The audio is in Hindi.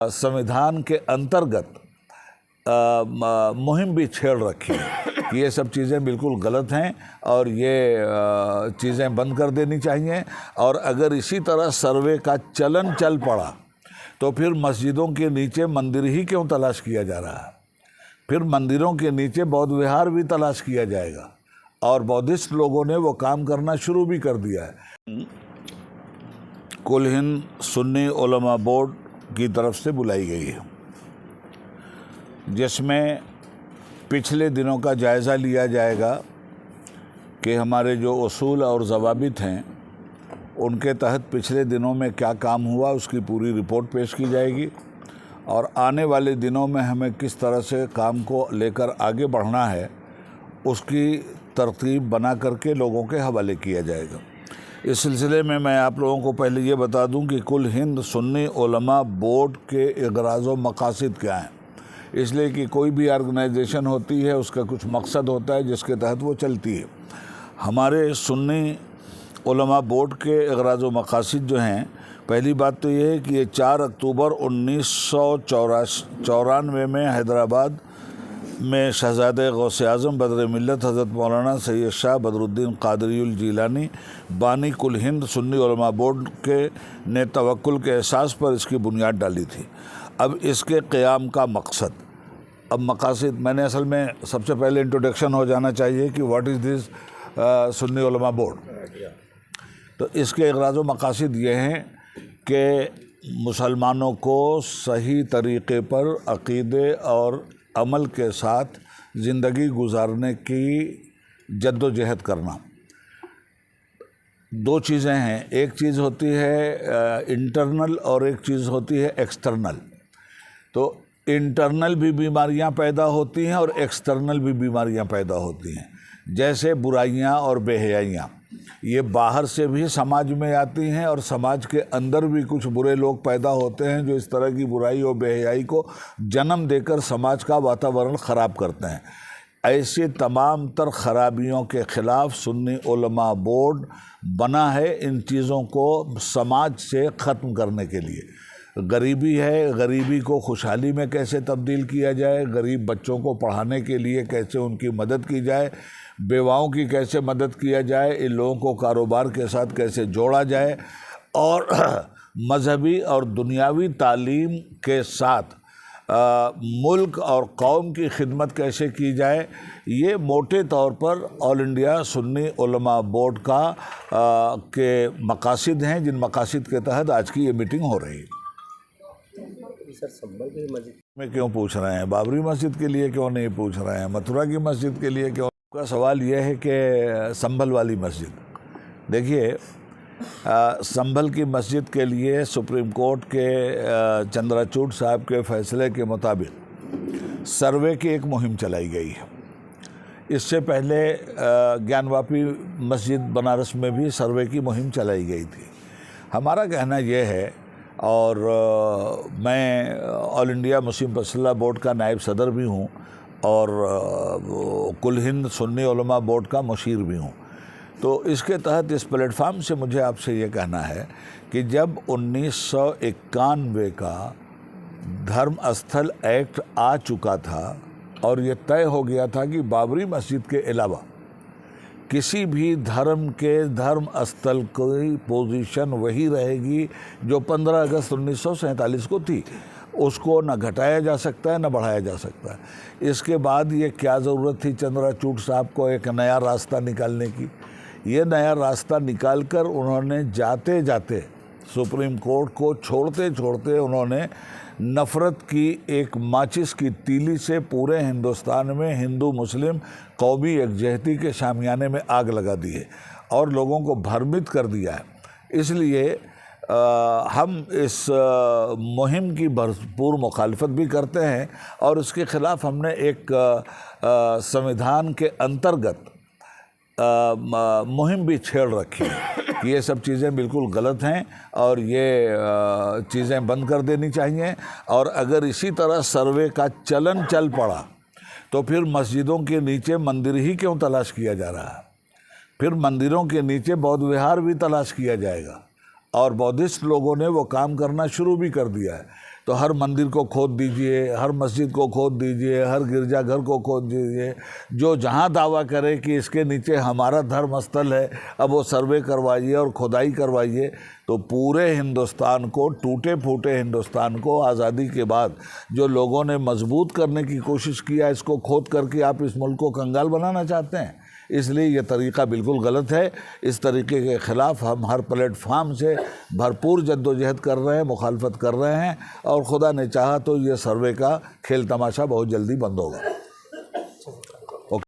संविधान के अंतर्गत मुहिम भी छेड़ रखी है कि ये सब चीज़ें बिल्कुल गलत हैं और ये चीज़ें बंद कर देनी चाहिए। और अगर इसी तरह सर्वे का चलन चल पड़ा तो फिर मस्जिदों के नीचे मंदिर ही क्यों तलाश किया जा रहा है, फिर मंदिरों के नीचे बौद्ध विहार भी तलाश किया जाएगा। और बौद्धिस्ट लोगों ने वो काम करना शुरू भी कर दिया है। कुल हिंद सुन्नी उलमा बोर्ड की तरफ से बुलाई गई है, जिसमें पिछले दिनों का जायज़ा लिया जाएगा कि हमारे जो उसूल और ज़वाबित हैं उनके तहत पिछले दिनों में क्या काम हुआ, उसकी पूरी रिपोर्ट पेश की जाएगी और आने वाले दिनों में हमें किस तरह से काम को लेकर आगे बढ़ना है उसकी तरतीब बना करके लोगों के हवाले किया जाएगा। इस सिलसिले में मैं आप लोगों को पहले ये बता दूं कि कुल हिंद सुन्नी उलमा बोर्ड के इग़राज़ व मक़ासिद क्या हैं, इसलिए कि कोई भी ऑर्गेनाइजेशन होती है उसका कुछ मकसद होता है जिसके तहत वो चलती है। हमारे सुन्नी उलमा बोर्ड के इग़राज़ व मक़ासिद जो हैं, पहली बात तो ये है कि ये 4 अक्टूबर 1994 में हैदराबाद में शहज़ादे गौसे आज़म बदर मिल्लत हज़रत मौलाना सैयद शाह बदरुद्दीन क़ादरीउल जीलानी बानी कुल हिंद सुन्नी उलमा बोर्ड के ने तवक्कुल के एहसास पर इसकी बुनियाद डाली थी। अब इसके क़याम का मकसद, अब मक़ासिद, मैंने असल में सबसे पहले इंट्रोडक्शन हो जाना चाहिए कि व्हाट इज़ दिस सुन्नी उलमा बोर्ड। तो इसके इग़राज़ व मक़ासिद ये हैं कि मुसलमानों को सही तरीक़े पर अक़ीदे और अमल के साथ ज़िंदगी गुजारने की जद्दोजहद करना। 2 चीज़ें हैं, एक चीज़ होती है इंटरनल और एक चीज़ होती है एक्सटर्नल। तो इंटरनल भी बीमारियां पैदा होती हैं और एक्सटर्नल भी बीमारियां पैदा होती हैं, जैसे बुराइयां और बेहयाइयाँ। ये बाहर से भी समाज में आती हैं और समाज के अंदर भी कुछ बुरे लोग पैदा होते हैं जो इस तरह की बुराई और बेहयाई को जन्म देकर समाज का वातावरण ख़राब करते हैं। ऐसे तमाम तर ख़राबियों के ख़िलाफ़ सुन्नी उलमा बोर्ड बना है, इन चीज़ों को समाज से ख़त्म करने के लिए। गरीबी है, गरीबी को खुशहाली में कैसे तब्दील किया जाए, गरीब बच्चों को पढ़ाने के लिए कैसे उनकी मदद की जाए, बेवाओं की कैसे मदद किया जाए, इन लोगों को कारोबार के साथ कैसे जोड़ा जाए और मजहबी और दुनियावी तालीम के साथ मुल्क और कौम की खिदमत कैसे की जाए, ये मोटे तौर पर ऑल इंडिया सुन्नी उलमा बोर्ड का के मक़ासिद हैं, जिन मक़ासिद के तहत आज की ये मीटिंग हो रही है। सर, संभल की मस्जिद में क्यों पूछ रहे हैं, बाबरी मस्जिद के लिए क्यों नहीं पूछ रहे हैं, मथुरा की मस्जिद के लिए क्यों? का सवाल यह है कि संभल वाली मस्जिद, देखिए संभल की मस्जिद के लिए सुप्रीम कोर्ट के चंद्रचूड़ साहब के फ़ैसले के मुताबिक सर्वे की एक मुहिम चलाई गई है। इससे पहले ज्ञानवापी मस्जिद बनारस में भी सर्वे की मुहिम चलाई गई थी। हमारा कहना यह है, और मैं ऑल इंडिया मुस्लिम फैसला बोर्ड का नायब सदर भी हूँ और कुल हिंद सुन्नी उलमा बोर्ड का मुशीर भी हूँ, तो इसके तहत इस प्लेटफार्म से मुझे आपसे ये कहना है कि जब 1991 का धर्म स्थल एक्ट आ चुका था और ये तय हो गया था कि बाबरी मस्जिद के अलावा किसी भी धर्म के धर्म स्थल की पोजीशन वही रहेगी जो 15 अगस्त 1947 को थी, उसको न घटाया जा सकता है न बढ़ाया जा सकता है। इसके बाद ये क्या ज़रूरत थी चंद्रचूड़ साहब को एक नया रास्ता निकालने की? ये नया रास्ता निकालकर उन्होंने जाते जाते सुप्रीम कोर्ट को छोड़ते छोड़ते उन्होंने नफ़रत की एक माचिस की तीली से पूरे हिंदुस्तान में हिंदू मुस्लिम कौमी यकजहती के शामियाने में आग लगा दी है और लोगों को भ्रमित कर दिया है। इसलिए हम इस मुहिम की भरपूर मुखालफत भी करते हैं और इसके ख़िलाफ़ हमने एक संविधान के अंतर्गत मुहिम भी छेड़ रखी है कि ये सब चीज़ें बिल्कुल गलत हैं और ये चीज़ें बंद कर देनी चाहिए। और अगर इसी तरह सर्वे का चलन चल पड़ा तो फिर मस्जिदों के नीचे मंदिर ही क्यों तलाश किया जा रहा है, फिर मंदिरों के नीचे बौद्ध विहार भी तलाश किया जाएगा और बौद्धिस्ट लोगों ने वो काम करना शुरू भी कर दिया है। तो हर मंदिर को खोद दीजिए, हर मस्जिद को खोद दीजिए, हर गिरजाघर को खोद दीजिए। जो जहाँ दावा करे कि इसके नीचे हमारा धर्म स्थल है, अब वो सर्वे करवाइए और खुदाई करवाइए। तो पूरे हिंदुस्तान को, टूटे फूटे हिंदुस्तान को आज़ादी के बाद जो लोगों ने मजबूत करने की कोशिश किया, इसको खोद करके आप इस मुल्क को कंगाल बनाना चाहते हैं। इसलिए ये तरीक़ा बिल्कुल गलत है। इस तरीके के ख़िलाफ़ हम हर प्लेटफार्म से भरपूर जद्दोजहद कर रहे हैं, मुखालफत कर रहे हैं, और खुदा ने चाहा तो ये सर्वे का खेल तमाशा बहुत जल्दी बंद होगा।